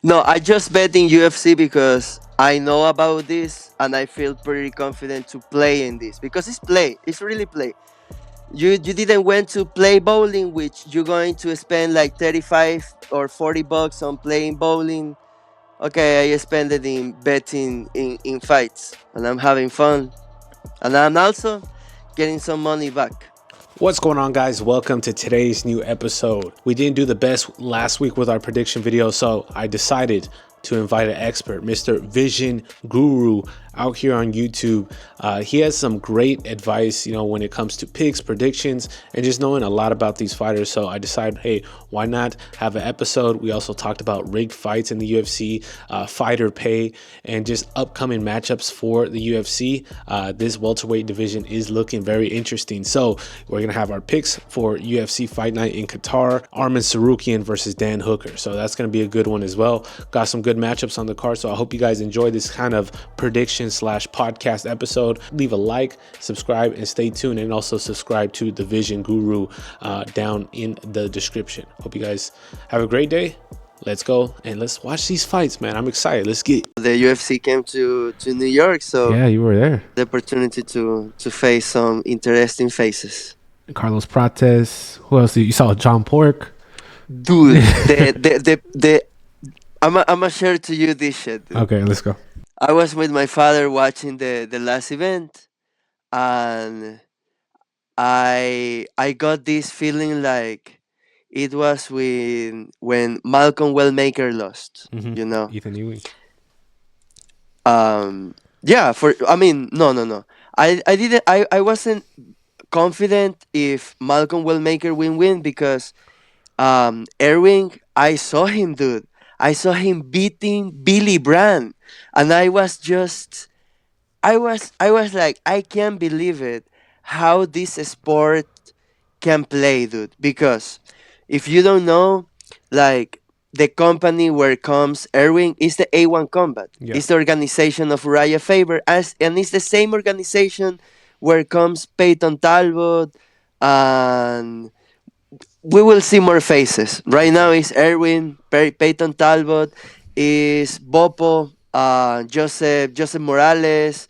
No, I just bet in UFC because I know about this and I feel pretty confident to play in this because it's play. It's really play. You didn't went to play bowling, which you're going to spend like 35 or $40 on playing bowling. Okay, I spend it in betting in fights, and I'm having fun, and I'm also getting some money back. What's going on, guys? Welcome to today's new episode. We didn't do the best last week with our prediction video, so I decided to invite an expert, Mr. Vision Guru, out here on YouTube. He has some great advice, when it comes to picks, predictions, and just knowing a lot about these fighters. So I decided, hey, why not have an episode? We also talked about rigged fights in the UFC, fighter pay, and just upcoming matchups for the UFC. This welterweight division is looking very interesting. So we're gonna have our picks for UFC Fight Night in Qatar, Arman Sarukian versus Dan Hooker. So that's gonna be a good one as well. Got some good matchups on the card. So I hope you guys enjoy this kind of prediction slash podcast episode. Leave a like, subscribe, and stay tuned. And also subscribe to the Vision Guru down in the description. Hope you guys have a great day. Let's go and let's watch these fights, man. I'm excited. Let's get it. The UFC came to New York, so Yeah, you were there. the opportunity to face some interesting faces. Carlos Prates. Who else? You saw John Pork. Dude, the I'ma share to you this shit, dude. Okay, let's go. I was with my father watching the last event, and I got this feeling like it was when Malcolm Wellmaker lost. You know, Ethan Ewing. yeah. No. I didn't. I wasn't confident if Malcolm Wellmaker win because Erwin. I saw him, dude. I saw him beating Billy Brand, and I was like, I can't believe it how this sport can play, dude. Because if you don't know, like the company where comes Erwin is the A1 Combat. Yeah. It's the organization of Uriah Faber, and it's the same organization where comes Peyton Talbot, and we will see more faces. Right now is Erwin, Peyton Talbot, is Bopo, Joseph Morales.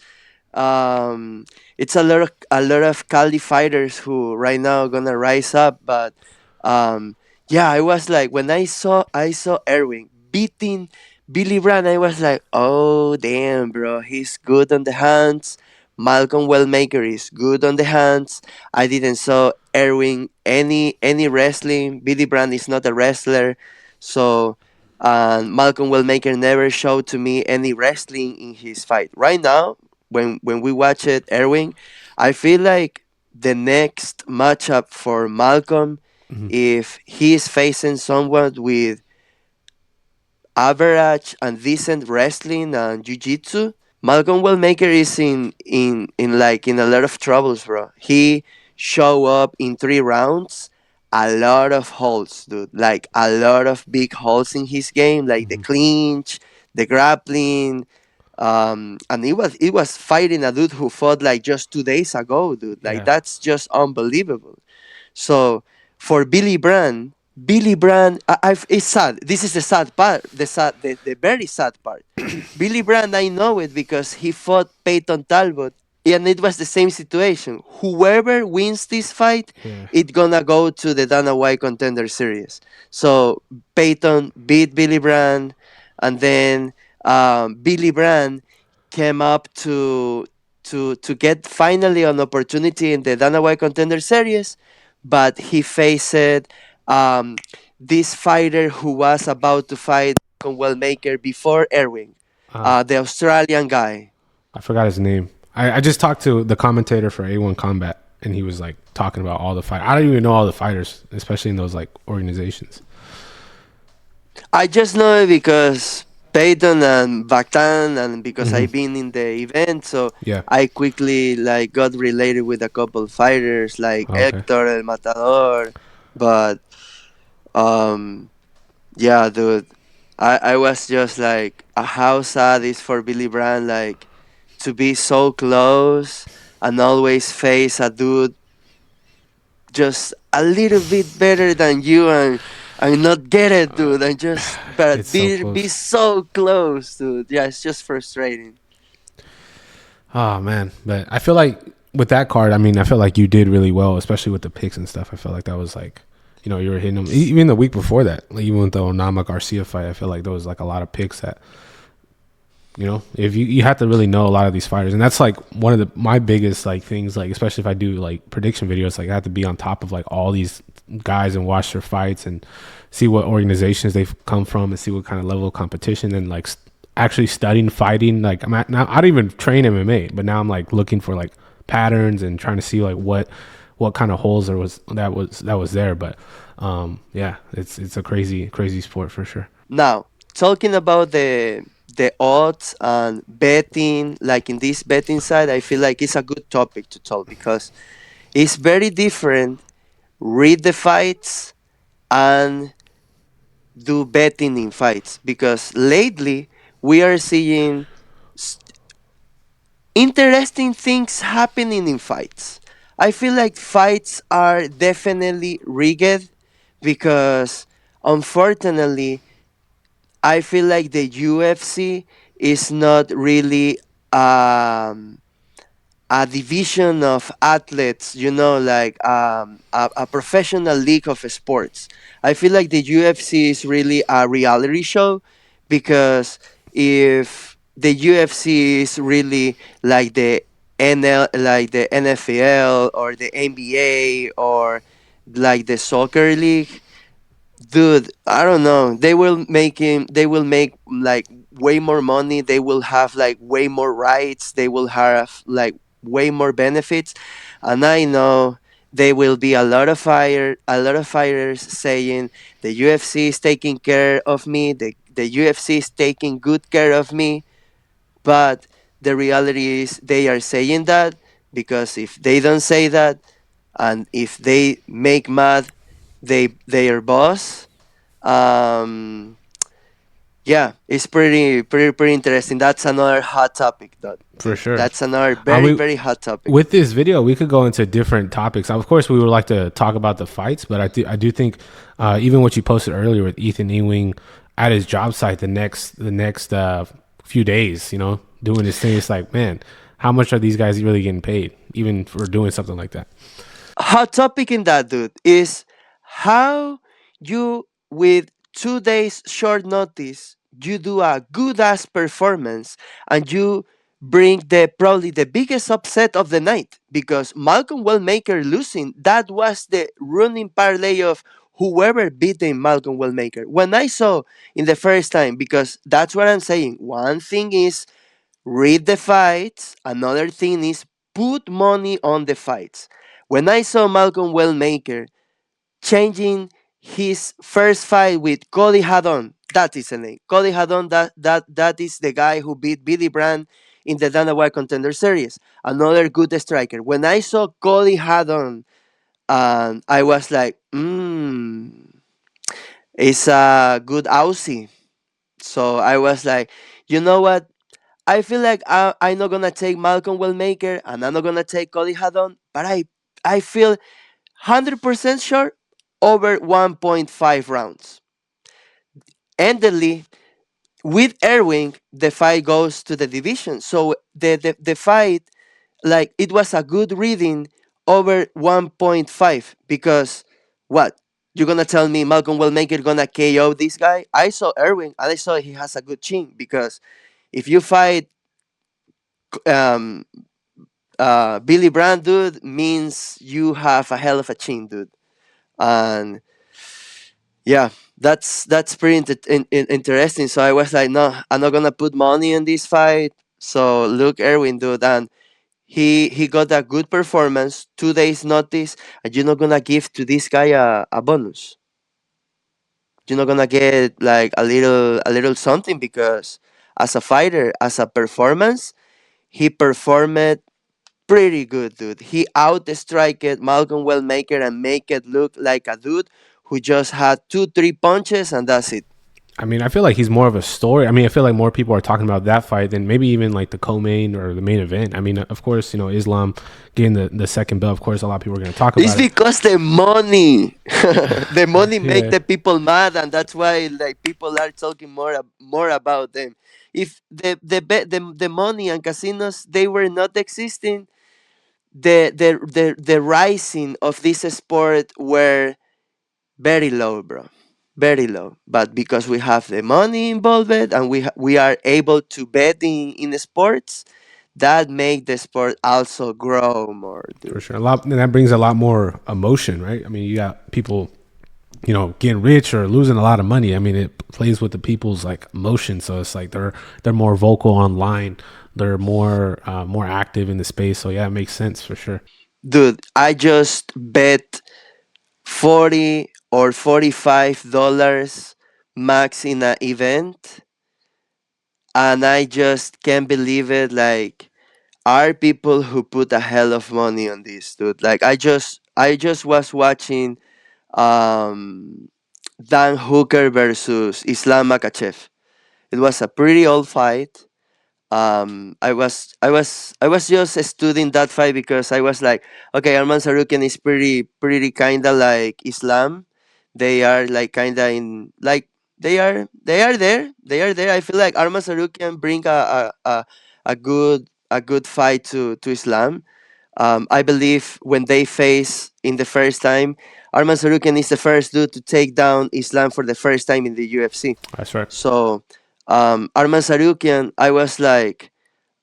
It's a lot of Cali fighters who right now gonna rise up. But yeah, I was like when I saw Erwin beating Billy Brand, I was like, oh damn, bro, he's good on the hands. Malcolm Wellmaker is good on the hands. I didn't saw Erwin any wrestling. Billy Brand is not a wrestler, so Malcolm Wellmaker never showed to me any wrestling in his fight. Right now, when we watch it, Erwin, I feel like the next matchup for Malcolm, if he is facing someone with average and decent wrestling and jiu-jitsu, Malcolm Wellmaker is in a lot of troubles, bro. He show up in 3 rounds, a lot of holes, dude. Like a lot of big holes in his game, like the clinch, the grappling, and it was fighting a dude who fought like just 2 days ago, dude. Like Yeah. that's just unbelievable. So for Billy Brand, it's sad. This is the sad part, the very sad part. Billy Brand, I know it because he fought Peyton Talbot, and it was the same situation. Whoever wins this fight, Yeah. it's gonna go to the Dana White Contender Series. So Peyton beat Billy Brand, and then Billy Brand came up to get finally an opportunity in the Dana White Contender Series, but he faced um, this fighter who was about to fight Wellmaker before Erwin, the Australian guy. I forgot his name. I just talked to the commentator for A1 Combat, and he was like talking about all the fight. I don't even know all the fighters, especially in those like organizations. I just know it because Peyton and Bactan, and because I've been in the event, so Yeah. I quickly like got related with a couple fighters like Okay. Hector El Matador. But yeah, dude, I was just like, how sad is for Billy Brand, like to be so close and always face a dude just a little bit better than you, and not get it, dude, and just It's but so be close. so close, dude. Yeah, it's just frustrating. Oh man, but I feel like with that card, I mean, I feel like you did really well, especially with the picks and stuff. I felt like that was like, you were hitting them. Even the week before that, like, even with the Onama Garcia fight, I feel like there was like a lot of picks that, if you have to really know a lot of these fighters, and that's like one of my biggest like things, like especially if I do like prediction videos, like I have to be on top of like all these guys and watch their fights and see what organizations they've come from and see what kind of level of competition and like actually studying fighting. Like now, I don't even train MMA, but now I'm like looking for like patterns and trying to see like what kind of holes there was there. But yeah, it's a crazy sport for sure. Now, talking about the odds and betting, like in this betting side, I feel like it's a good topic to talk because it's very different. Read the fights and do betting in fights because lately we are seeing s- interesting things happening in fights. I feel like fights are definitely rigged because unfortunately I feel like the UFC is not really a division of athletes, like a professional league of sports. I feel like the UFC is really a reality show because if the UFC is really like the like the NFL or the NBA or like the soccer league, dude, I don't know. They will make like way more money. They will have like way more rights. They will have like way more benefits. And I know there will be a lot of fighters saying the UFC is taking care of me. The UFC is taking good care of me. But the reality is they are saying that because if they don't say that and if they make mad their boss, um, yeah, it's pretty interesting. That's another hot topic, For dude. sure. That's another We very hot topic. with this video, we could go into different topics. Of course, we would like to talk about the fights, but I do think even what you posted earlier with Ethan Ewing at his job site the next few days, doing this thing. It's like, man, how much are these guys really getting paid, even for doing something like that? Hot topic in that, dude, is how you with 2 days short notice you do a good ass performance and you bring the probably the biggest upset of the night because Malcolm Wellmaker losing, that was the running parlay of whoever beating Malcolm Wellmaker. When I saw in the first time, because that's what I'm saying, one thing is read the fights. Another thing is put money on the fights. When I saw Malcolm Wellmaker changing his first fight with Cody Haddon, that is the name. Cody Haddon, that is the guy who beat Billy Brand in the Dana White Contender Series. Another good striker. When I saw Cody Haddon, I was like, it's a good Aussie. So I was like, you know what? I feel like I'm not gonna take Malcolm Wellmaker and I'm not gonna take Cody Haddon, but I feel 100% sure over 1.5 rounds. Endedly, with Erwin, the fight goes to the division. So the fight, like it was a good reading over 1.5 because what? You're gonna tell me Malcolm Wellmaker gonna KO this guy? I saw Erwin and I saw he has a good chin because if you fight um, Billy Brand, dude, means you have a hell of a chin, dude. And yeah, that's pretty interesting. So I was like, no, I'm not gonna put money in this fight. So look, Erwin, dude, and he got a good performance. 2 days notice, and you're not gonna give to this guy a bonus. You're not gonna get like a little something because as a fighter, as a performance, he performed pretty good, dude. He outstriked Malcolm Wellmaker and make it look like a dude who just had two, three punches and that's it. I mean, I feel like he's more of a story. I mean, I feel like more people are talking about that fight than maybe even like the co-main or the main event. I mean, of course, Islam getting the second belt. Of course, a lot of people are going to talk It's about it. because the money, the money make Yeah, the people mad, and that's why like people are talking more about them. If the money and casinos they were not existing, the rising of this sport were very low, bro, very low. But because we have the money involved and we are able to bet in sports, that make the sport also grow more, for dude. sure. A lot, and that brings a lot more emotion, right? I mean, you got people, getting rich or losing a lot of money. I mean, it plays with the people's like emotions. So it's like they're more vocal online. They're more active in the space. So yeah, it makes sense for sure. Dude, I just bet 40 or $45 max in an event, and I just can't believe it. Like, are people who put a hell of money on this, dude. Like, I just was watching um Dan Hooker versus Islam Makachev. It was a pretty old fight. I was just studying that fight because I was like, okay, Arman Sarukian is pretty kind of like Islam. They are like kind of in like they are there. I feel like Arman Sarukian bring a good fight to Islam. I believe when they face in the first time, Arman Sarukian is the first dude to take down Islam for the first time in the UFC. That's right. So Arman Sarukian, I was like,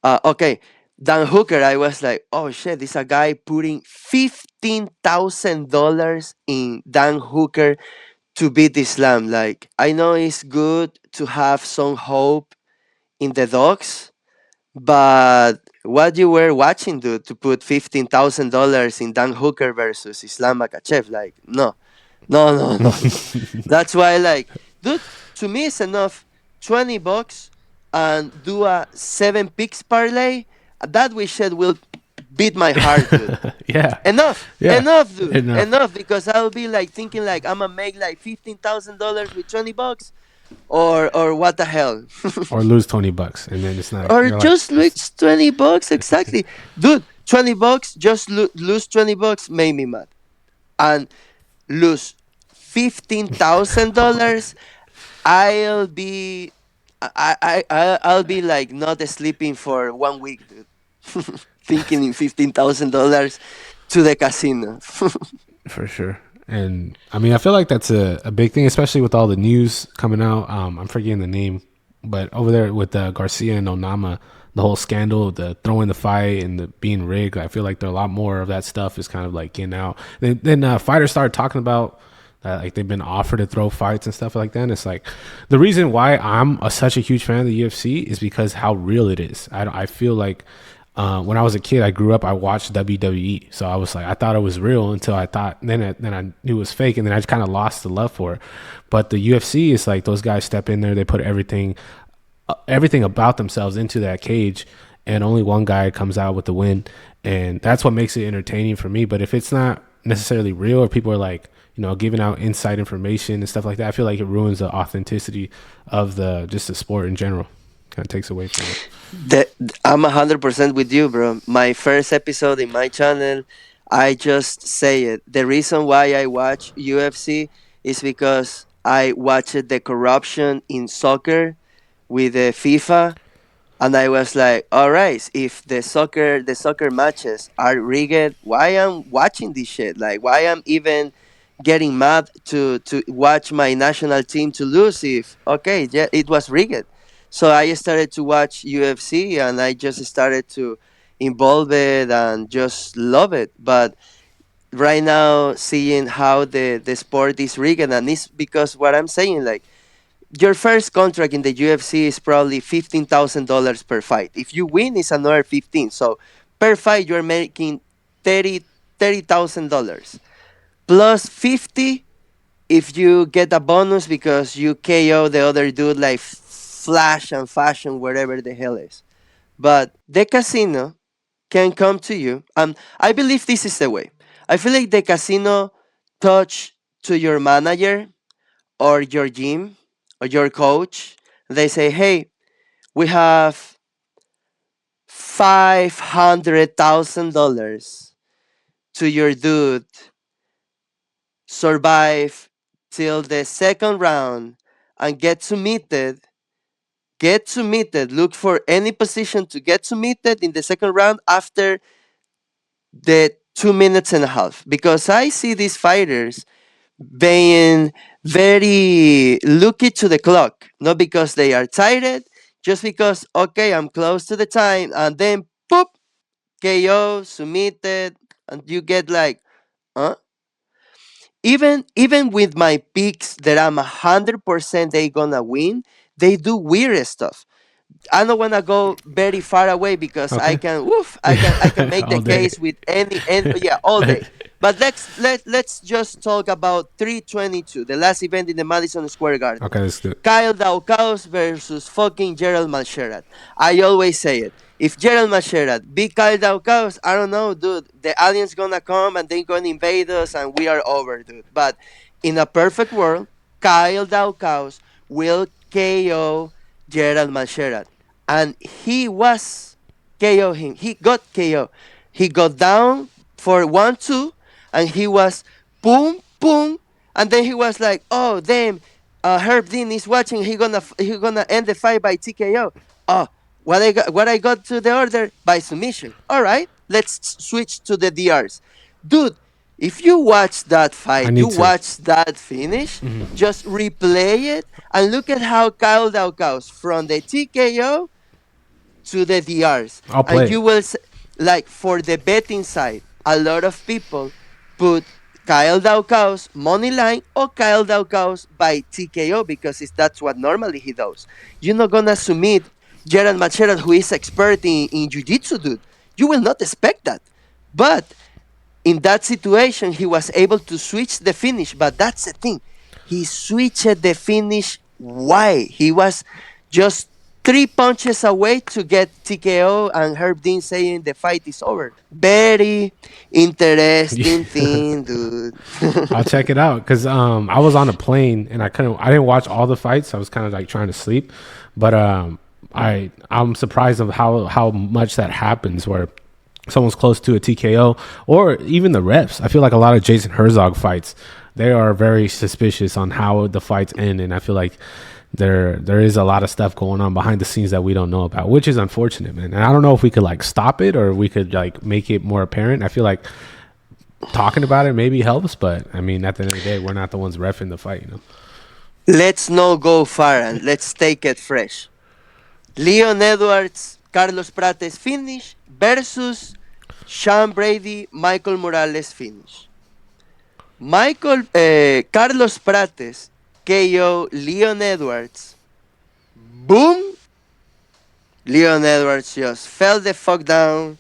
okay, Dan Hooker, I was like, oh shit, this a guy putting $15,000 in Dan Hooker to beat Islam. Like, I know it's good to have some hope in the dogs, but what you were watching, dude, to put $15,000 in Dan Hooker versus Islam Makachev, like, no, no, no, no, no. That's why, like, dude, to me, it's enough. $20 and do a 7 picks parlay. That we said will beat my heart, dude. Yeah, Enough, yeah, enough, dude, enough. enough. Because I'll be like thinking like I'm gonna make like $15,000 with $20, or what the hell, Or lose $20, and then it's not. or You're like, just lose $20 exactly, dude. $20, just lose $20 made me mad, and lose $15,000. I'll be I'll be like not sleeping for 1 week, dude. Thinking in $15,000 to the casino. for sure. And I mean, I feel like that's a big thing, especially with all the news coming out. I'm forgetting the name, but over there with Garcia and Onama, the whole scandal, the throwing the fight and the being rigged, I feel like there a lot more of that stuff is kind of like getting out. Then fighters started talking about that, like they've been offered to throw fights and stuff like that. And it's like the reason why I'm such a huge fan of the UFC is because how real it is. I feel like when I was a kid, I grew up, I watched WWE. So I was like, I thought it was real until I thought, then I knew it was fake. And then I just kind of lost the love for it. But the UFC is like those guys step in there, they put everything about themselves into that cage, and only one guy comes out with the win. And that's what makes it entertaining for me. But if it's not necessarily real, or people are like, giving out inside information and stuff like that, I feel like it ruins the authenticity of the sport in general. Kind of takes away from it. The, I'm 100% with you, bro. My first episode in my channel, I just say it. The reason why I watch UFC is because I watched the corruption in soccer with the FIFA, and I was like, all right, if the soccer matches are rigged, why I'm watching this shit? Like, why I'm even getting mad to watch my national team to lose if okay, yeah, it was rigged. So I started to watch UFC, and I just started to involve it and just love it. But right now, seeing how the sport is rigged, and it's because what I'm saying, like, your first contract in the UFC is probably $15,000 per fight. If you win, it's another 15. So per fight, you're making $30,000 plus 50 if you get a bonus because you KO the other dude like flash and fashion wherever the hell is. But the casino can come to you. I believe this is the way. I feel like the casino touch to your manager or your gym or your coach, they say, hey, we have $500,000 to your dude survive till the second round and get submitted, look for any position to get submitted in the second round after the 2 minutes and a half, because I see these fighters being very looky to the clock, not because they are tired, just because, okay, I'm close to the time, and then poop, KO, submitted, and you get like, huh? Even with my picks that I'm 100% they gonna win, they do weird stuff. I don't want to go very far away because I Okay. can, woof, I can make the All day. case with any yeah, all day. But let's just talk about 322, the last event in the Madison Square Garden. Okay, let's do it. Kyle Daukaus versus fucking Gerald Malsherat. I always say it. If Gerald Malsherat beat Kyle Daukaus, I don't know, dude. The aliens gonna come and they gonna invade us and we are over, dude. But in a perfect world, Kyle Daukaus will KO Gerald Malsherat. And he was KO him. He got KO. He got down for 1-2 and he was boom, boom. And then he was like, oh, damn, Herb Dean is watching. He gonna end the fight by TKO. Oh, what I got to the order by submission. All right, let's switch to the DRs, dude. If you watch that I fight, you need to. watch that finish, just replay it and look at how Kyle Daukaus from the TKO to the DRs, I'll and play you it. will like for the betting side, a lot of people put Kyle Daukaus money line or Kyle Daukaus by TKO because that's what normally he does. You're not gonna submit Gerald Machera, who is expert in jiu-jitsu, dude. You will not expect that. But in that situation, he was able to switch the finish. But that's the thing. He switched the finish. Why? He was just 3 punches away to get TKO and Herb Dean saying the fight is over. Very interesting thing, dude. I'll check it out because I was on a plane and I didn't watch all the fights. I was kind of like trying to sleep, but I'm surprised of how much that happens where someone's close to a TKO or even the refs. I feel like a lot of Jason Herzog fights, they are very suspicious on how the fights end, and I feel like there is a lot of stuff going on behind the scenes that we don't know about, which is unfortunate, man. And I don't know if we could like stop it or we could like make it more apparent. I feel like talking about it maybe helps, but I mean, at the end of the day, we're not the ones refing the fight, you know. Let's not go far and let's take it fresh. Leon Edwards, Carlos Prates finish versus Sean Brady, Michael Morales finish. Carlos Prates KO Leon Edwards. Boom! Leon Edwards just fell the fuck down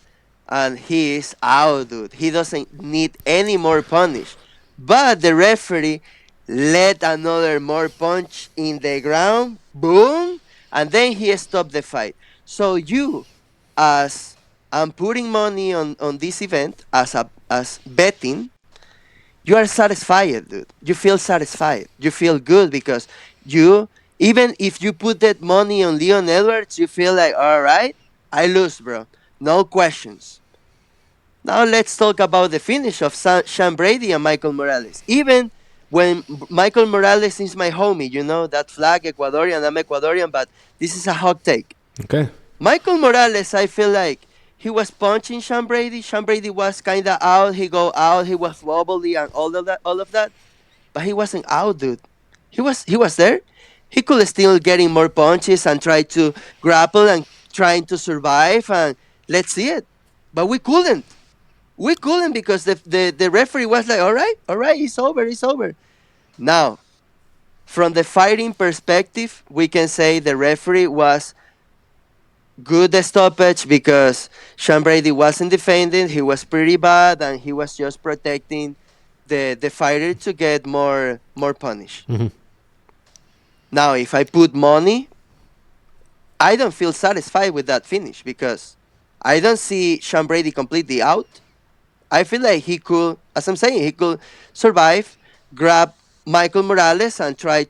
and he is out, dude. He doesn't need any more punish. But the referee let another more punch in the ground. Boom! And then he stopped the fight. So you, as I'm putting money on this event as betting, you are satisfied, dude. You feel satisfied. You feel good because you, even if you put that money on Leon Edwards, you feel like, all right, I lose, bro. No questions. Now let's talk about the finish of Sean Brady and Michael Morales. Even when Michael Morales is my homie, that flag Ecuadorian, I'm Ecuadorian, but this is a hot take. Okay. Michael Morales, I feel like he was punching Sean Brady. Sean Brady was kind of out. He go out. He was wobbly and all of that. All of that. But he wasn't out, dude. He was there. He could still getting more punches and try to grapple and trying to survive and let's see it. But we couldn't. We couldn't because the referee was like, all right, it's over, it's over. Now, from the fighting perspective, we can say the referee was good stoppage because Sean Brady wasn't defending. He was pretty bad and he was just protecting the fighter to get more punish. Mhm. Now, if I put money, I don't feel satisfied with that finish because I don't see Sean Brady completely out. I feel like he could, as I'm saying, he could survive, grab Michael Morales, and try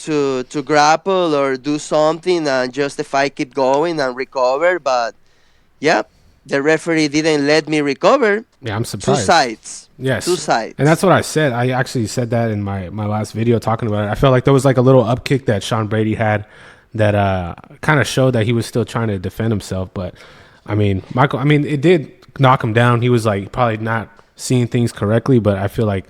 to grapple or do something and just the fight keep going and recover. But yeah, the referee didn't let me recover. Yeah, I'm Two surprised. sides, two Yes. And that's sides. what I said. I actually said that in my last video talking about it. I felt like there was like a little upkick that Sean Brady had that kind of showed that he was still trying to defend himself. But I mean, Michael, I mean, it did knock him down. He was like probably not seeing things correctly, but I feel like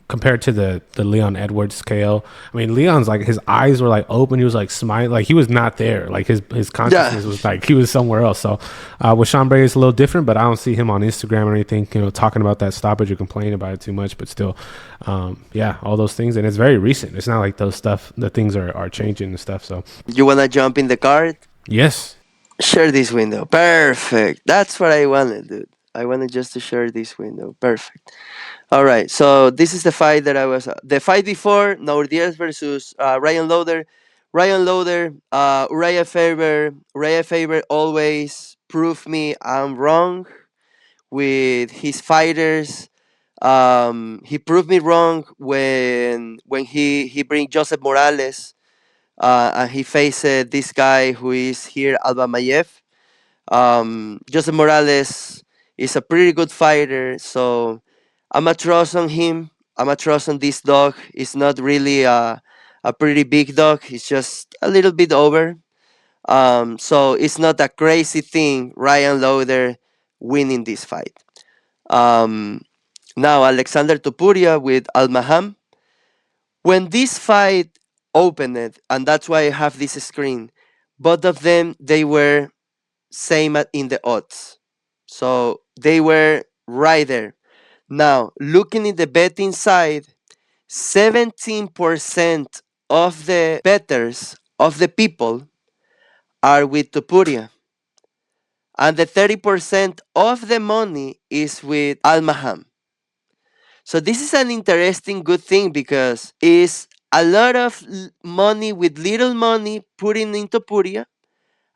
compared to the Leon Edwards KO. I mean, Leon's like his eyes were like open. He was like smiling, like he was not there. Like his Yeah, consciousness was like he was somewhere else. So with Sean Brady, it's a little different, but I don't see him on Instagram or anything. Talking about that stoppage or complaining about it too much. But still, yeah, all those things, and it's very recent. It's not like those stuff. The things are changing and stuff. So you wanna jump in the card? yes, Share this window. Perfect. That's what I wanted, dude. I wanted just to share this window. Perfect. All right. So this is the fight that I was. The fight before Naurdiaz versus Ryan Loader. Ryan Loader, Uriah Faber. Uriah Faber always prove me I'm wrong with his fighters. He proved me wrong when he bring Joseph Morales and he faced this guy who is here Alba Mayev. Joseph Morales is a pretty good fighter, so I'm a trust on him. I'm a trust on this dog. It's not really a pretty big dog. It's just a little bit over. So it's not a crazy thing. Ryan Loader winning this fight. Um, Now Alexander Topuria with Almaham. When this fight opened, and that's why I have this screen, both of them they were same in the odds. So they were right there. Now, looking in the betting side, 17% of the betters, of the people, are with Tupuria. And the 30% of the money is with Al Maham. So this is an interesting good thing because it's a lot of money with little money putting into Puria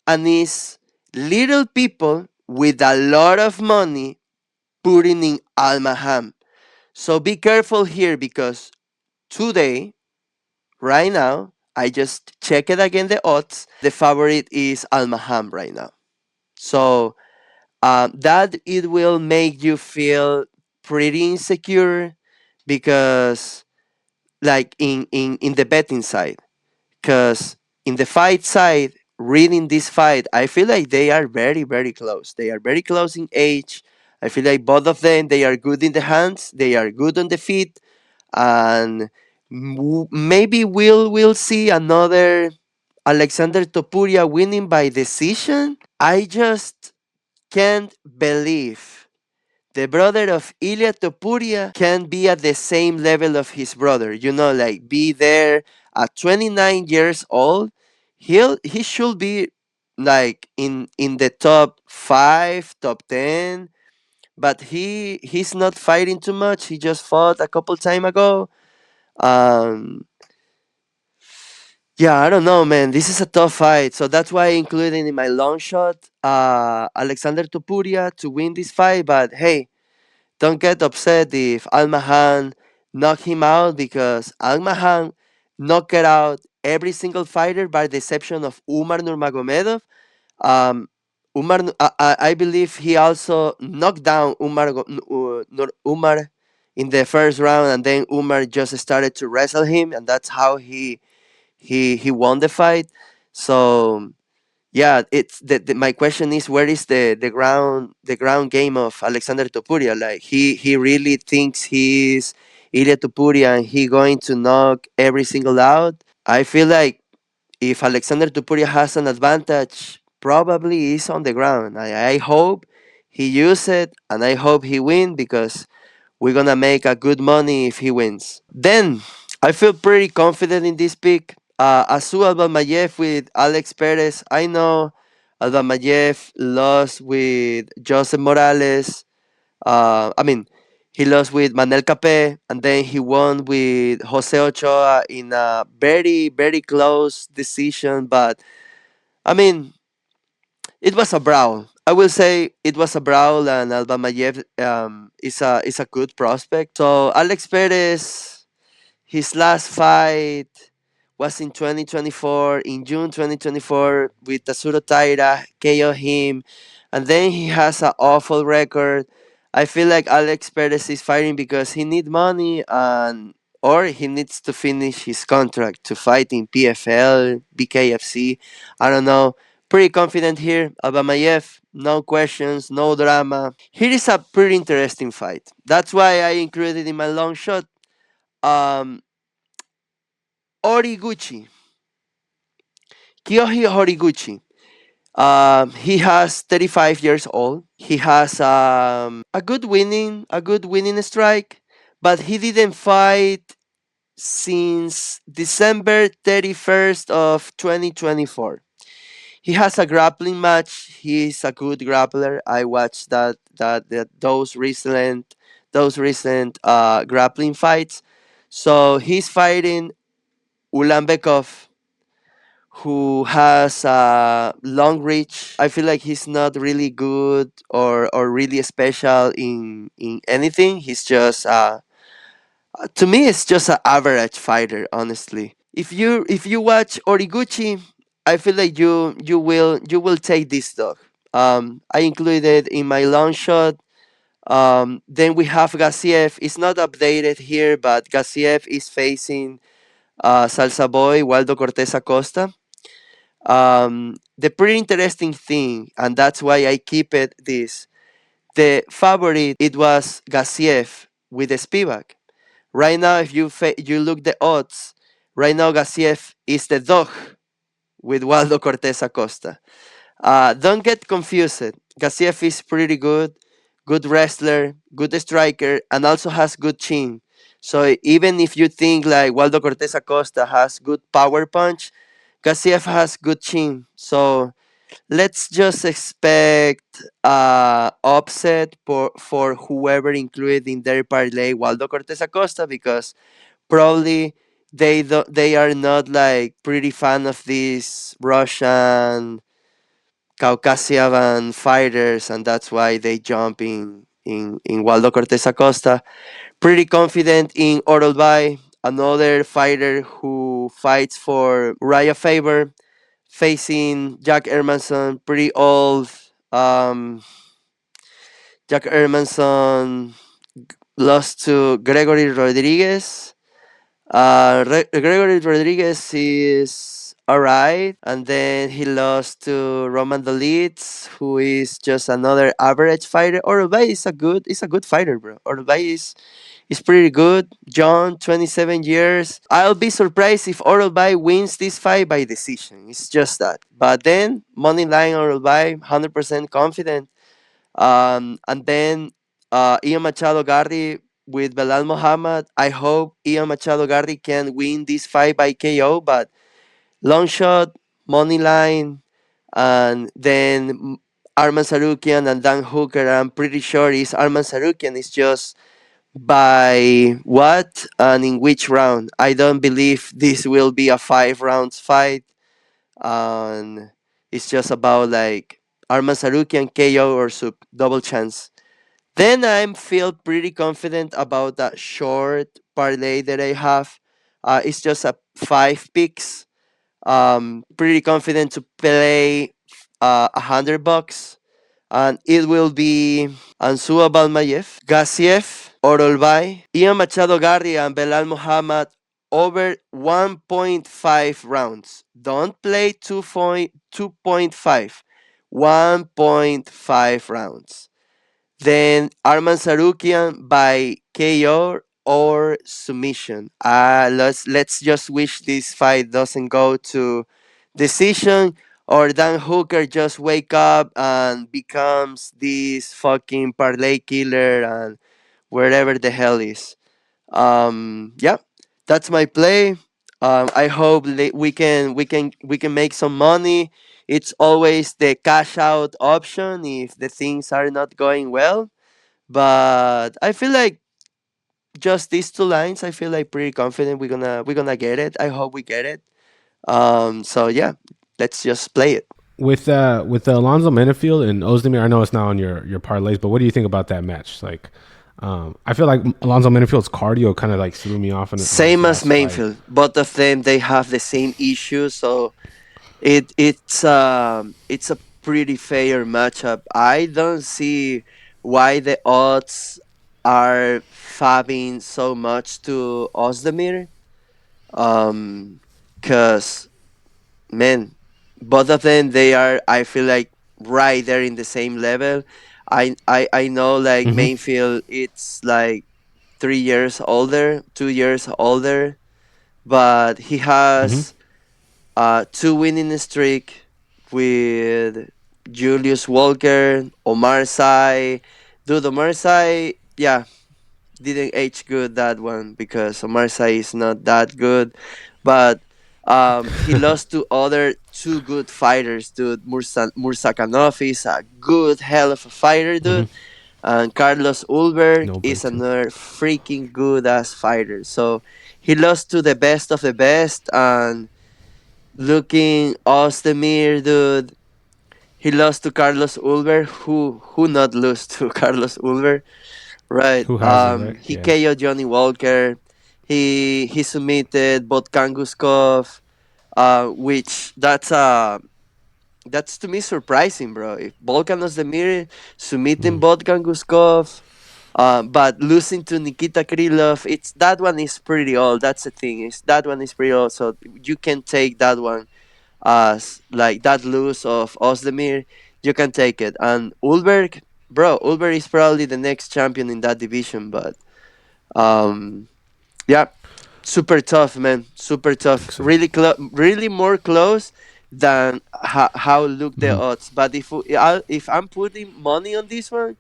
and is little people with a lot of money putting in Almaham. So be careful here because today, right now, I just check it again the odds. The favorite is Almaham right now. So that it will make you feel pretty insecure because like in the betting side because in the fight side, reading this fight, I feel like they are very, very close. They are very close in age. I feel like both of them, they are good in the hands, they are good on the feet, and maybe we'll see another Alexander Topuria winning by decision. I just can't believe the brother of Ilya Topuria can be at the same level of his brother. Like be there at 29 years old. He should be like in the top 5, top 10. But he's not fighting too much. He just fought a couple time ago. Um, yeah, I don't know, man. This is a tough fight, so that's why I included in my long shot Alexander Topuria to win this fight. But hey, don't get upset if Almahan knocked him out because Almahan knocked out every single fighter by the exception of Umar Nurmagomedov. Um, I believe he also knocked down Umar in the first round, and then Umar just started to wrestle him, and that's how he won the fight. So yeah, it's my question is where is the ground game of Alexander Topuria? Like he really thinks he's Ilya Topuria and he going to knock every single out. I feel like if Alexander Topuria has an advantage, probably is on the ground. I hope he use it and I hope he win because we're gonna make a good money if he wins. Then I feel pretty confident in this pick. Asu Albalmayev with Alex Perez. I know Albalmayev lost with Joseph Morales. I mean, he lost with Manel Capé, and then he won with Jose Ochoa in a very, very close decision. But I mean, it was a brawl. I will say it was a brawl, and Albamayev is a good prospect. So Alex Perez, his last fight was in 2024, in June 2024, with Tasuro Taira, KO him, and then he has an awful record. I feel like Alex Perez is fighting because he needs money and or he needs to finish his contract to fight in PFL, BKFC. I don't know. Pretty confident here. Abamayev, no questions, no drama. Here is a pretty interesting fight. That's why I included in my long shot. Um, Origuchi, Kyoji Horiguchi. He has 35 years old. He has a good winning strike, but he didn't fight since December 31st of 2024. He has a grappling match. He's a good grappler. I watched those recent grappling fights. So he's fighting Ulanbekov, who has a long reach. I feel like he's not really good or really special in anything. He's just to me, it's just an average fighter, honestly. If you watch Origuchi, I feel like you will take this dog. I included in my long shot. Then we have Gassiev. It's not updated here, but Gassiev is facing Salsa Boy Waldo Cortez Acosta. The pretty interesting thing, and that's why I keep it this. The favorite it was Gassiev with the Spivak. Right now, if you look the odds, right now Gassiev is the dog with Waldo Cortez Acosta. Don't get confused. Gassiev is pretty good, good wrestler, good striker, and also has good chin. So even if you think like Waldo Cortez Acosta has good power punch, Gassiev has good chin. So let's just expect upset for whoever included in their parlay Waldo Cortez Acosta, because probably they are not like pretty fan of these Russian Caucasian fighters, and that's why they jump in Waldo Cortez Acosta. Pretty confident in Orolbay, another fighter who fights for Uriah Faber, facing Jack Hermanson, pretty old. Um, Jack Hermanson lost to Gregory Rodriguez. Gregory Rodriguez is alright, and then he lost to Roman Dolitz, who is just another average fighter. Orolbay is a good fighter, bro. Orolbay is pretty good. John, 27 years. I'll be surprised if Orolbay wins this fight by decision. It's just that. But then money line Orolbay, 100% confident. And then Ian Machado Gardi with Belal Muhammad. I hope Ian Machado Gardi can win this fight by KO, but long shot, money line, and then Arman Sarukian and Dan Hooker. I'm pretty sure it's Arman Sarukian. It's just by what and in which round. I don't believe this will be a 5 rounds fight. And it's just about like Arman Sarukian KO or sub double chance. Then I feel pretty confident about that short parlay that I have. It's just a 5 picks. Pretty confident to play $100, and it will be Ansua Balmayev, Gassiev, Orolbay, Ian Machado Gardi, and Belal Muhammad over 1.5 rounds. Don't play 2.5, 1.5 rounds. Then Arman Sarukian by KO or submission. Let's just wish this fight doesn't go to decision, or Dan Hooker just wake up and becomes this fucking parlay killer and wherever the hell is. Yeah, that's my play. I hope we can make some money. It's always the cash out option if the things are not going well. But I feel like just these two lines, I feel like pretty confident we're gonna get it. I hope we get it. So yeah, let's just play it. With Alonzo Menafield and Ozdemir, I know it's not on your parlays, but what do you think about that match? Like, I feel like Alonzo Menifield's cardio kind of like threw me off in his Same as last fight. Mainfield. Both of them they have the same issue, so it's a pretty fair matchup. I don't see why the odds are fabbing so much to Ozdemir. Cause man, both of them they are I feel like right there in the same level. I know like Hmm. Mainfield it's like 3 years older, 2 years older, but he Hmm. has two winning streak with Julius Walker, Omar Sy. Dude, Omar Sy, yeah, didn't age good that one because Omar Sy is not that good, but he lost to other two good fighters, dude. Mursakanov is a good hell of a fighter, Hmm. dude, and Carlos Ulberg No is break too. another freaking good ass fighter. So he lost to the best of the best, and looking Ozdemir, dude, he lost to Carlos Ulberg. Who not lose to Carlos Ulberg? Right. Who hasn't, right? He Yeah. KO'd Johnny Walker. He submitted Botkanguskov, which that's to me surprising, bro. If Volkan Ozdemir submitting Mm. Botkanguskov, but losing to Nikita Krylov, it's that one is pretty old. That's the thing. Is that one is pretty old, so you can take that one as like that lose of Ozdemir. You can take it. And Ulberg, bro, Ulberg is probably the next champion in that division, but um, yeah, super tough, man. Super I tough. think so. Really really more close than how look the Hmm. odds. But if I'm putting money on this one,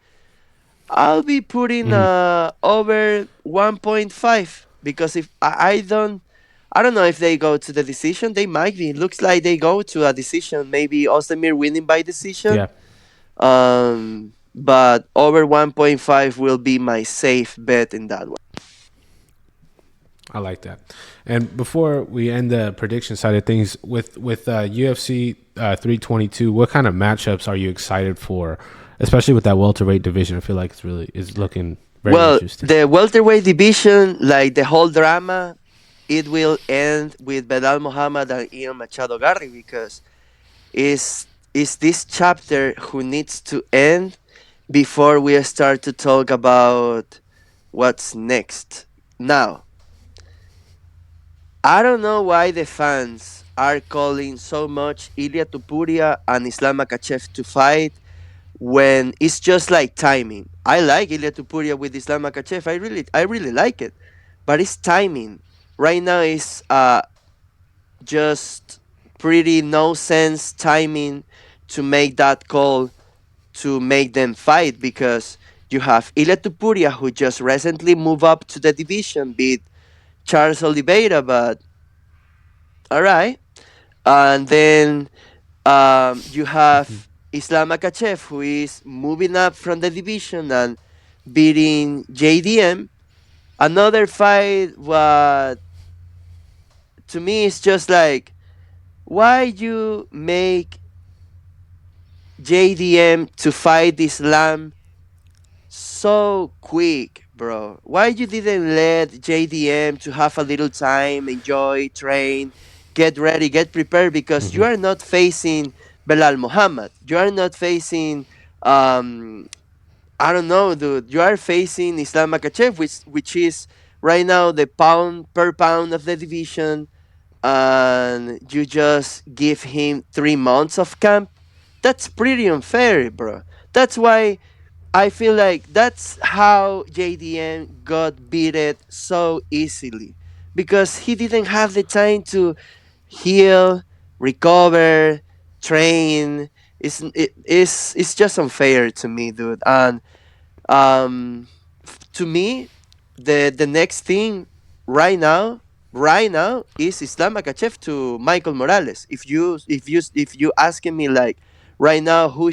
I'll be putting Hmm. over 1.5 because if I don't know if they go to the decision. They might be. Looks like they go to a decision. Maybe Ozdemir winning by decision. Yeah, But over 1.5 will be my safe bet in that one. I like that. And before we end the prediction side of things, with UFC 322, what kind of matchups are you excited for? Especially with that welterweight division, I feel like it's really is looking very Well, interesting. the welterweight division, like the whole drama, it will end with Belal Muhammad and Ian Machado Garry because is this chapter who needs to end before we start to talk about what's next. Now, I don't know why the fans are calling so much Ilya Tupuria and Islam Makachev to fight when it's just like timing. I like Ilya Tupuria with Islam Makachev. I really like it, but it's timing. Right now is just pretty no sense timing to make that call to make them fight because you have Ilya Tupuria who just recently moved up to the division, beat Charles Oliveira, but all right. And then you have Islam Makachev who is moving up from the division and beating JDM. Another fight, what to me is just like, why you make JDM to fight Islam so quick, bro? Why you didn't let JDM to have a little time, enjoy, train, get ready, get prepared? Because you Hmm. are not facing Belal Muhammad. You are not facing um I don't know, dude. You are facing Islam Makachev, which is right now the pound per pound of the division, and you just give him 3 months of camp. That's pretty unfair, bro. That's why I feel like that's how JDM got beaten so easily because he didn't have the time to heal, recover, train. It's just unfair to me, dude. And um, to me, the next thing right now is Islam Makachev to Michael Morales. If you asking me like right now who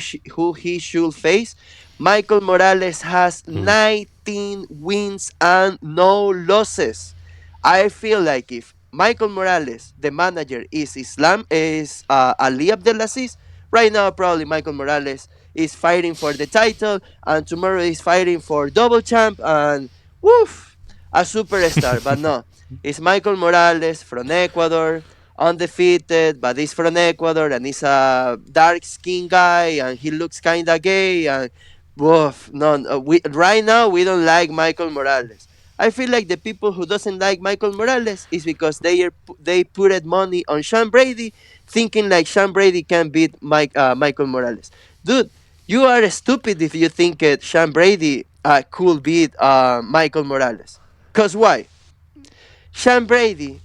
he should face, Michael Morales has Hmm. 19 wins and no losses. I feel like if Michael Morales, the manager, is Ali Abdelaziz, right now probably Michael Morales is fighting for the title, and tomorrow is fighting for double champ, and woof, a superstar. But no, it's Michael Morales from Ecuador, undefeated, but he's from Ecuador, and he's a dark skinned guy, and he looks kind of gay, and woof, no, we right now we don't like Michael Morales. I feel like the people who doesn't like Michael Morales is because they put money on Sean Brady, thinking like Sean Brady can beat Michael Morales. Dude, you are stupid if you think Sean Brady could beat Michael Morales. Cause why? Sean Brady,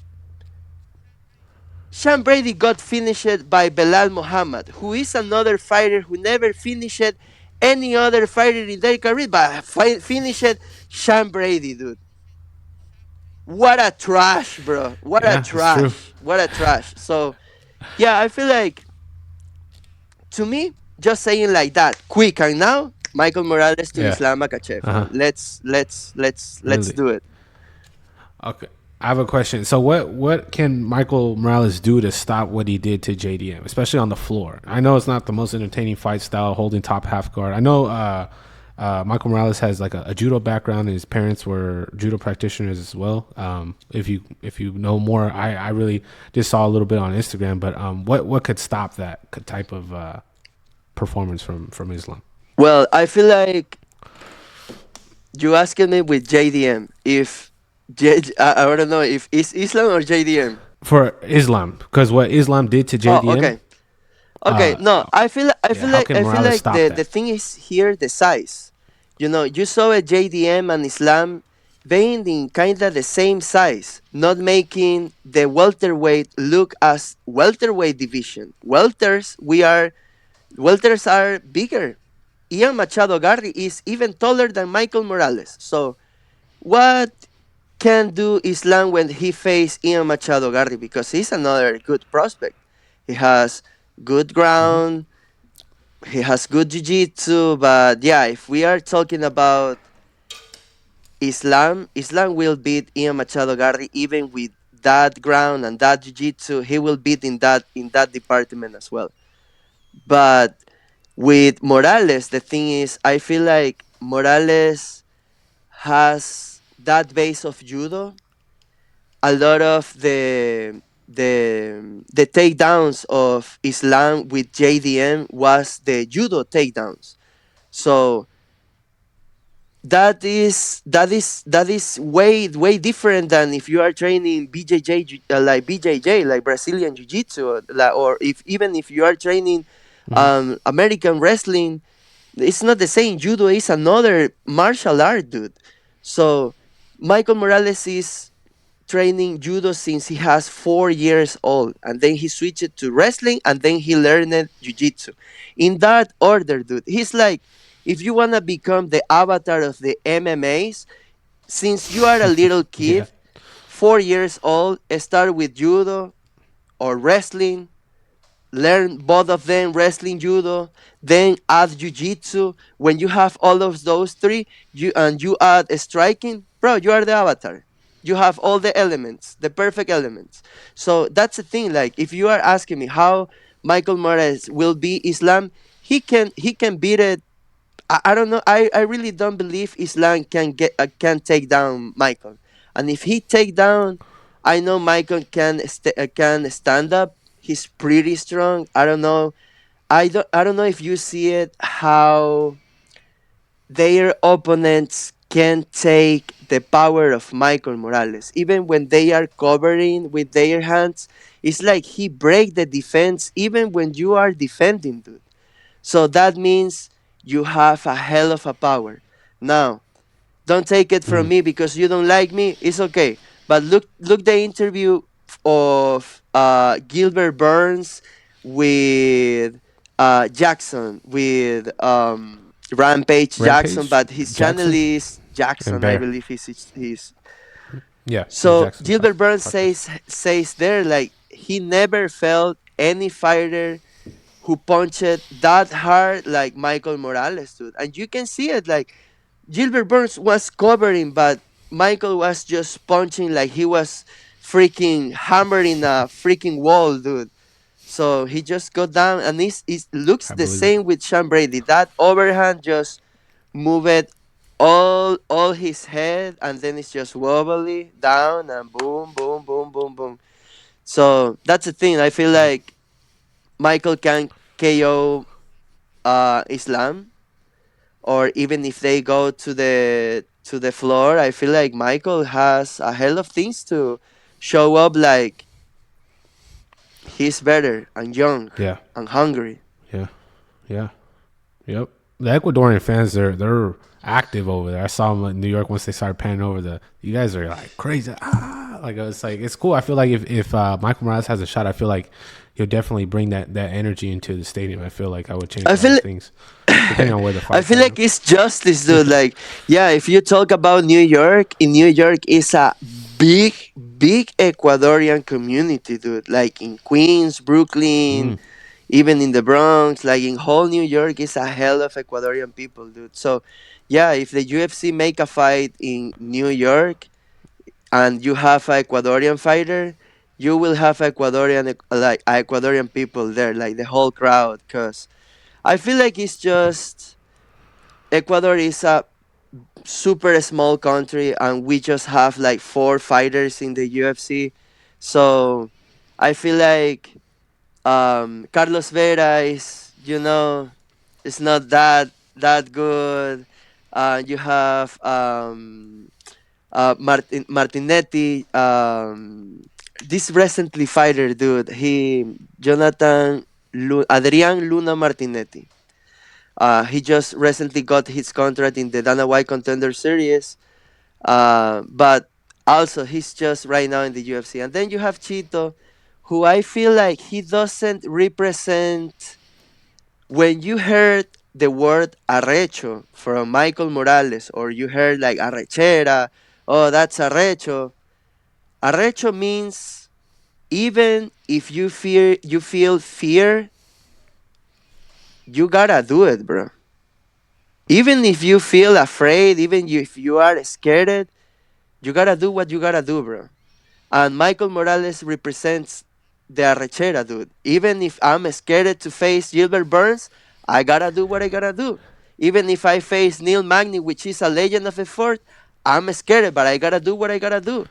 Sean Brady got finished by Belal Muhammad, who is another fighter who never finished any other fighter in their career, but finished Sean Brady, dude. What a trash, bro. What a Yeah, it's true. trash. What a trash. So, yeah, I feel like, to me, just saying like that, quick and now, Michael Morales to Yeah. Islam Makachev, Uh huh. man. Let's Really. do it. Okay. I have a question. So what can Michael Morales do to stop what he did to JDM, especially on the floor? I know it's not the most entertaining fight style, holding top half guard. I know Michael Morales has like a judo background, and his parents were judo practitioners as well. If you know more, I really just saw a little bit on Instagram. But what could stop that type of performance from Islam? Well, I feel like you asking me with JDM if I don't know if it's Islam or JDM. For Islam, because what Islam did to Oh, JDM, okay. Okay, no, yeah, how can I feel Morales like stop the that? thing is here the size. You know, you saw a JDM and Islam being in kind of the same size, not making the welterweight look as welterweight division. Welters are bigger. Ian Machado Garry is even taller than Michael Morales. So what can do Islam when he face Ian Machado Garry? Because he's another good prospect. He has good ground, he has good jiu-jitsu, but yeah, if we are talking about Islam will beat Ian Machado Garry even with that ground and that jiu-jitsu. He will beat in that department as well. But with Morales, the thing is, I feel like Morales has that base of judo. A lot of the takedowns of Islam with JDM was the judo takedowns. So that is way different than if you are training like BJJ like Brazilian Jiu Jitsu, or if even if you are training American wrestling. It's not the same. Judo is another martial art, dude. So Michael Morales is training judo since he has 4 years old, and then he switched to wrestling, and then he learned jiu-jitsu in that order, dude. He's like, if you want to become the avatar of the MMAs, since you are a little Yeah. kid, 4 years old, start with judo or wrestling, learn both of them, wrestling, judo, then add jiu-jitsu. When you have all of those three, you add striking, bro, you are the avatar. You have all the elements, the perfect elements. So that's the thing. Like, if you are asking me how Michael Morales will be Islam, he can beat it. I don't know. I really don't believe Islam can take down Michael. And if he take down, I know Michael can stand up. He's pretty strong. I don't know. I don't know if you see it how their opponents can take the power of Michael Morales. Even when they are covering with their hands, it's like he break the defense even when you are defending, dude. So that means you have a hell of a power. Now, don't take it from me because you don't like me. It's okay. But look the interview of Gilbert Burns with Jackson, with Rampage Jackson, Rampage but his channel Jackson is and Jackson, I Bear. believe his. Yeah, it's So Jackson Gilbert Burns podcast. says there like he never felt any fighter who punched that hard like Michael Morales did. And you can see it like Gilbert Burns was covering, but Michael was just punching like he was freaking hammering a freaking wall, dude. So he just got down, and it looks I the believe it. same with Sean Brady. That overhand just moved all his head, and then it's just wobbly down and boom, boom, boom, boom, boom. So that's the thing. I feel like Michael can KO Islam, or even if they go to the floor, I feel like Michael has a hell of things to show up. Like he's better and young Yeah, and hungry. yeah, yeah. Yep. The Ecuadorian fans, they're active over there. I saw them in New York once they started panning over the. You guys are like crazy. Like it's cool. I feel like if Michael Morales has a shot, I feel like he'll definitely bring that energy into the stadium. I feel like I would change I a lot feel of things, depending on where the I fight's feel at. like it's justice, dude. Like, yeah, if you talk about New York, in New York is a big, big Ecuadorian community, dude. Like in Queens, Brooklyn, Mm, even in the Bronx, like in whole New York is a hell of Ecuadorian people, dude. So, yeah, if the UFC make a fight in New York and you have a Ecuadorian fighter, you will have Ecuadorian people there, like the whole crowd, cause I feel like it's just Ecuador is a super small country and we just have like four fighters in the UFC. So I feel like Carlos Vera is, it's not that good. You have Martinetti, this recently fighter dude. Adrian Luna Martinetti. He just recently got his contract in the Dana White Contender Series, but also he's just right now in the UFC. And then you have Chito, who I feel like he doesn't represent. When you heard the word arrecho from Michael Morales, or you heard like arrechera, oh, that's arrecho. Arrecho means even if you feel fear, you gotta do it, bro. Even if you feel afraid, even if you are scared, you gotta do what you gotta do, bro. And Michael Morales represents the arrechera, dude. Even if I'm scared to face Gilbert Burns, I gotta do what I gotta do. Even if I face Neil Magny, which is a legend of the sport, I'm scared, but I gotta do what I gotta do.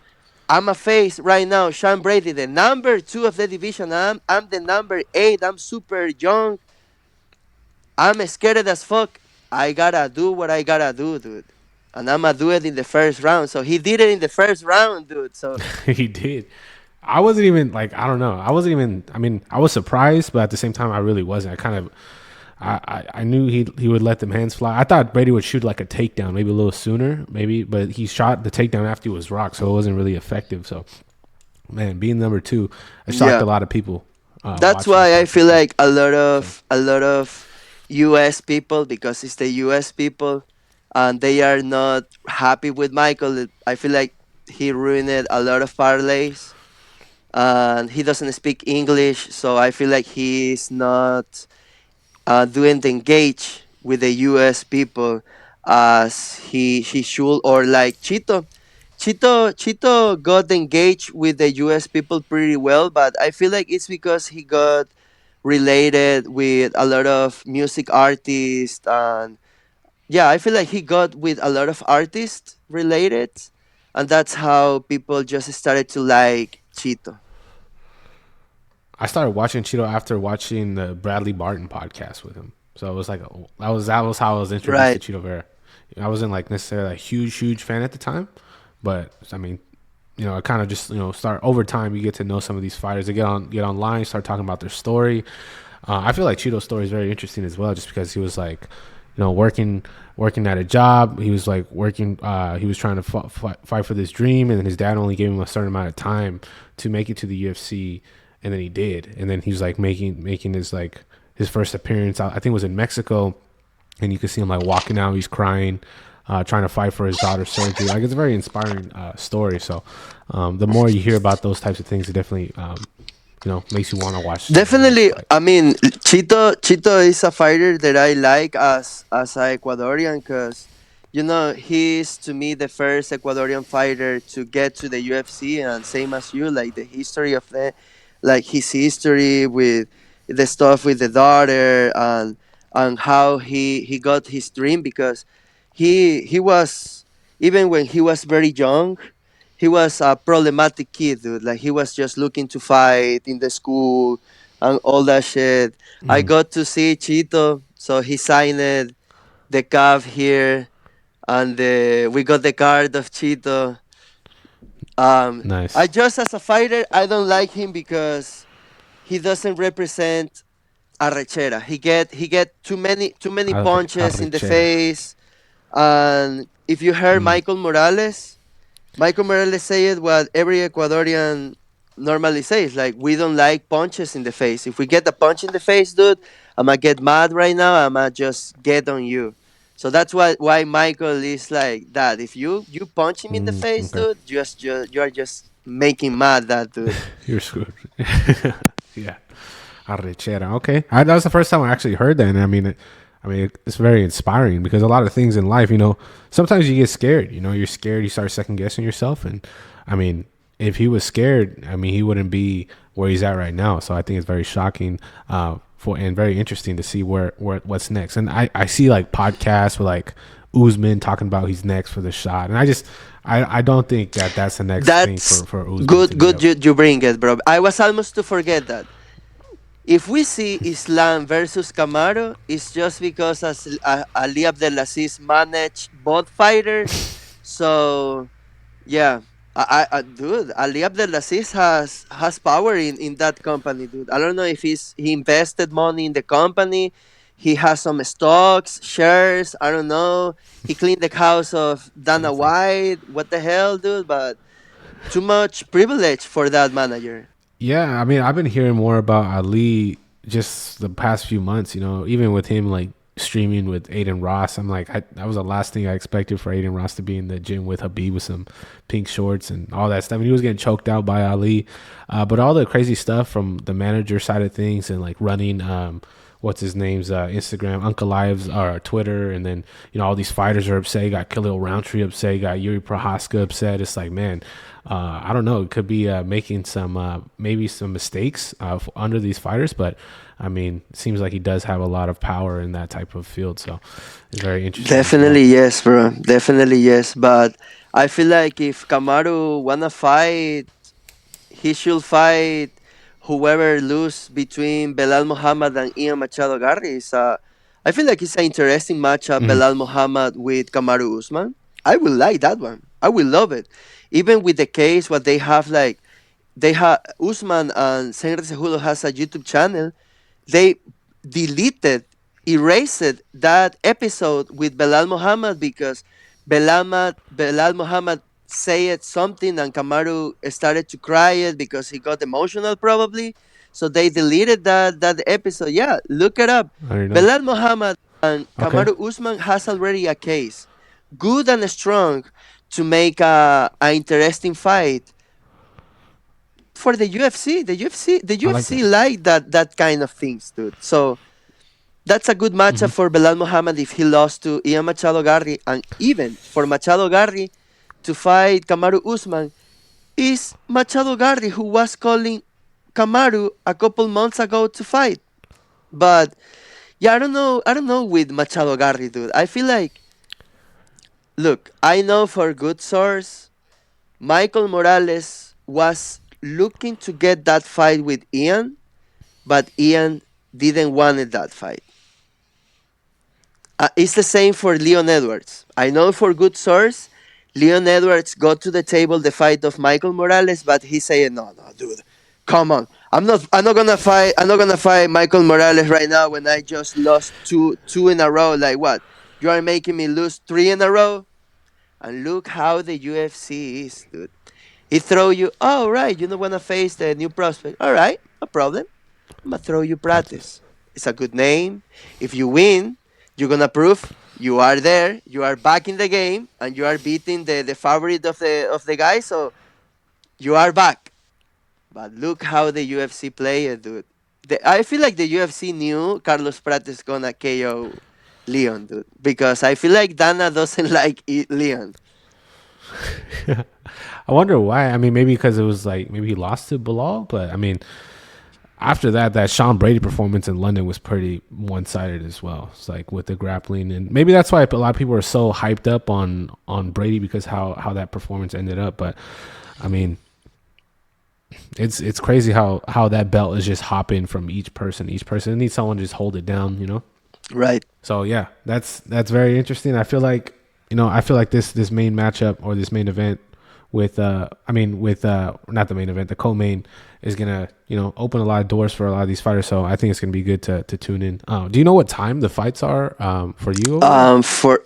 I'm a face right now, Sean Brady, the number two of the division. I'm the number eight. I'm super young. I'm scared as fuck. I gotta do what I gotta do, dude. And I'ma do it in the first round. So he did it in the first round, dude. So he did. I wasn't even like I don't know. I wasn't even. I mean, I was surprised, but at the same time, I really wasn't. I kind of I knew he would let them hands fly. I thought Brady would shoot like a takedown, maybe a little sooner, maybe, but he shot the takedown after he was rocked, so it wasn't really effective. So, man, being number two, it shocked yeah, a lot of people that's watching the why I fight for feel sure. like a lot So of a lot of U.S. people, because it's the U.S. people, and they are not happy with Michael. I feel like he ruined a lot of parlays, and he doesn't speak English, so I feel like he's not doing the engage with the U.S. people as he should, or like Chito. Chito got engaged with the U.S. people pretty well, but I feel like it's because he got related with a lot of music artists, and yeah, I feel like he got with a lot of artists related, and that's how people just started to like Chito. I started watching Cheeto after watching the Bradley Barton podcast with him. So it was like that was how I was introduced to Right. Cheeto Vera. I wasn't like necessarily a huge fan at the time, but I mean, I kind of just start over time. You get to know some of these fighters. They get online, start talking about their story. I feel like Cheeto's story is very interesting as well, just because he was like, working at a job. He was like working. He was trying to fight for this dream, and then his dad only gave him a certain amount of time to make it to the UFC, and then he did. And then he was like making his like his first appearance. I think it was in Mexico, and you could see him like walking out. He's crying, trying to fight for his daughter's surgery. Like it's a very inspiring story. So the more you hear about those types of things, it definitely makes you want to watch the next Definitely, fight. I mean, Chito is a fighter that I like as a Ecuadorian, because he's to me the first Ecuadorian fighter to get to the UFC, and same as you, like the history of like his history with the stuff with the daughter, and how he got his dream, because he was, even when he was very young, he was a problematic kid, dude. Like, he was just looking to fight in the school and all that shit. I got to see Chito, so he signed the cup here, and we got the card of Chito. I Nice. just, as a fighter, I don't like him because he doesn't represent arrechera. He get too many punches in the Arrechera. face. And if you heard Michael Morales said what every Ecuadorian normally says, like, we don't like punches in the face. If we get a punch in the face, dude, I'm gonna get mad right now. I'm gonna just get on you. So that's why Michael is like that. If you punch him in the face, Okay. dude, you are just making mad that dude. You're screwed. Yeah. Arrechera. Okay. That was the first time I actually heard that. And it's very inspiring because a lot of things in life, sometimes you get scared. You're scared. You start second guessing yourself. And I mean, if he was scared, he wouldn't be where he's at right now. So I think it's very shocking and very interesting to see what's next. And I see like podcasts with like Usman talking about he's next for the shot. And I don't think that that's the next thing That's for Usman to good. get Good, up. you bring it, bro. I was almost to forget that. If we see Islam versus Camaro, it's just because Ali Abdelaziz managed both fighters. So yeah, dude, Ali Abdelaziz has power in that company, dude. I don't know if he invested money in the company. He has some stocks, shares. I don't know. He cleaned the house of Dana Something. White. What the hell, dude? But too much privilege for that manager. Yeah, I've been hearing more about Ali just the past few months. Even with him like streaming with Aiden Ross, I'm like, that was the last thing I expected for Aiden Ross to be in the gym with Habib with some pink shorts and all that stuff. And he was getting choked out by Ali, but all the crazy stuff from the manager side of things and like running. What's his name's Instagram, Uncle Lives, or Twitter, and then all these fighters are upset. You got Khalil Roundtree upset. You got Yuri Prohaska upset. It's like, man, I don't know. It could be making some maybe some mistakes under these fighters, but it seems like he does have a lot of power in that type of field. So it's very interesting as well. Definitely yes, bro. Definitely yes. But I feel like if Kamaru wanna fight, he should fight whoever lose between Belal Muhammad and Ian Machado Garry. I feel like it's an interesting matchup, Mhm. Belal Muhammad with Kamaru Usman. I will like that one. I will love it. Even with the case what they have, like, they have Usman and Senre Cejudo has a YouTube channel. They deleted, erased that episode with Belal Muhammad because Belal Muhammad said something and Kamaru started to cry it because he got emotional probably. So they deleted that episode. Yeah, look it up. I don't know. Belal Muhammad and Okay. Kamaru Usman has already a case, good and strong, to make a interesting fight for the UFC. The I like that. UFC like that kind of things, dude. So that's a good matchup for Belal Muhammad if he lost to Ian Machado Garry, and even for Machado Garry to fight Kamaru Usman is Machado Garry who was calling Kamaru a couple months ago to fight. But yeah, I don't know with Machado Garry, dude. I feel like, look, I know for good source Michael Morales was looking to get that fight with Ian, but Ian didn't wanted that fight. It's the same for Leon Edwards. I know for good source, Leon Edwards got to the table the fight of Michael Morales, but he said, "No, no, dude, come on. I'm not gonna fight. I'm not gonna fight Michael Morales right now when I just lost two in a row. Like what? You are making me lose three in a row." And look how the UFC is, dude. He throw you. Oh, right. You don't wanna face the new prospect. All right, no problem. I'm gonna throw you Practice. practice. It's a good name. If you win, you're gonna prove you are there, you are back in the game, and you are beating the favorite of the guy. So you are back. But look how the UFC play it, dude. I feel like the UFC knew Carlos Pratt is gonna KO Leon, dude, because I feel like Dana doesn't like Leon. I wonder why. Maybe because it was like maybe he lost to Bilal, but after that, that Sean Brady performance in London was pretty one sided as well. It's like with the grappling, and maybe that's why a lot of people are so hyped up on Brady because how that performance ended up. But I mean, it's crazy how that belt is just hopping from each person. Each person needs someone to just hold it down, you know. Right. So yeah, that's very interesting. I feel like this main matchup or this main event with not the main event, the co-main is gonna open a lot of doors for a lot of these fighters. So I think it's gonna be good to tune in. Do you know what time the fights are for you over there? For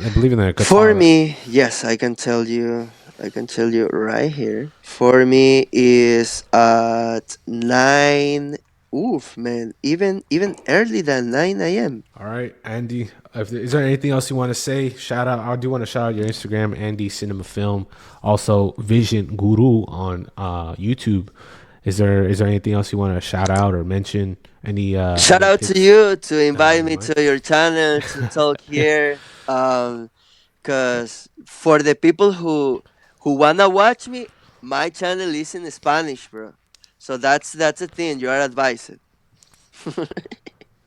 I believe in the For Qatar. me, yes, I can tell you. I can tell you right here. For me is at 9. Oof, man. Even early than 9 a.m. All right, Andy. Is there anything else you want to say? Shout out. I do want to shout out your Instagram, Andy Cinema Film. Also, Vision Guru on YouTube. Is there anything else you want to shout out or mention? Shout Any out to tips you to that are invite on your me mind? to your channel to talk here. Cause for the people who wanna watch me, my channel is in Spanish, bro. So that's a thing. You are advised.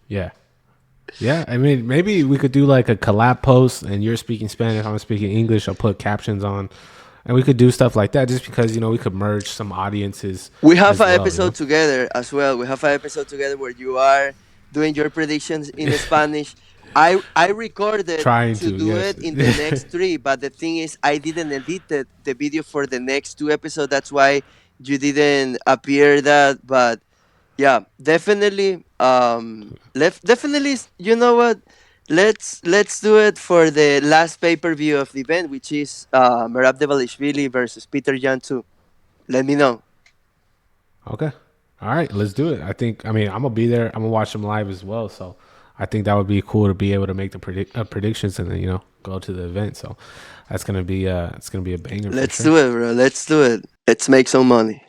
Yeah. Yeah, I mean, maybe we could do like a collab post, and you're speaking Spanish, I'm speaking English. I'll put captions on, and we could do stuff like that, just because we could merge some audiences We have as an well. You episode know, together as well. We have an episode together where you are doing your predictions in Spanish. I recorded trying to to, do yes. it in the next three, but the thing is, I didn't edit the video for the next two episodes. That's why you didn't appear that. But yeah, definitely. Definitely. You know what? Let's do it for the last pay per view of the event, which is Merab Devalishvili versus Peter Yan too. Let me know. Okay, all right, let's do it. I mean, I'm gonna be there. I'm gonna watch them live as well. So I think that would be cool to be able to make the predictions and then go to the event. So that's gonna be it's gonna be a banger for Let's sure. do it, bro. Let's do it. Let's make some money.